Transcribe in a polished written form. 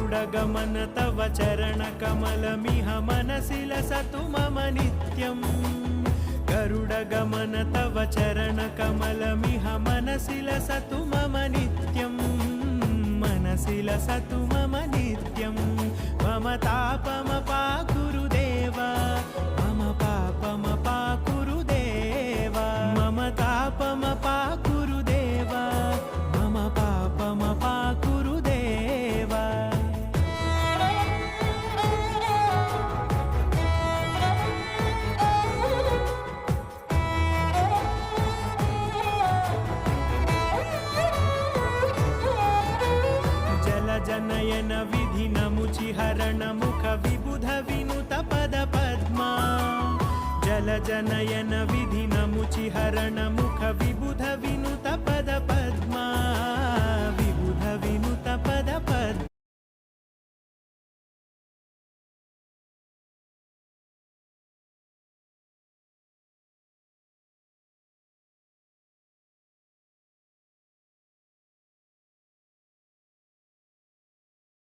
गरुडगमन तव चरणकमलमिह मनसि लसतु मम नित्यम् गरुडगमन तव चरणकमलमिह मनसि लसतु मम नित्यम् मनसि लसतु मम नित्यम् मम तापमपाकुरु देव मम पापमपाकुरु देव मम तापमपाकुरु देव मम पापमपाकुरु देव जनयन विधिनमुचिहरण मुख विबुध विनुत पद पद्मा जल जनयन विधिनमुचिहरण मुख विबुध विनुत पद पद्मा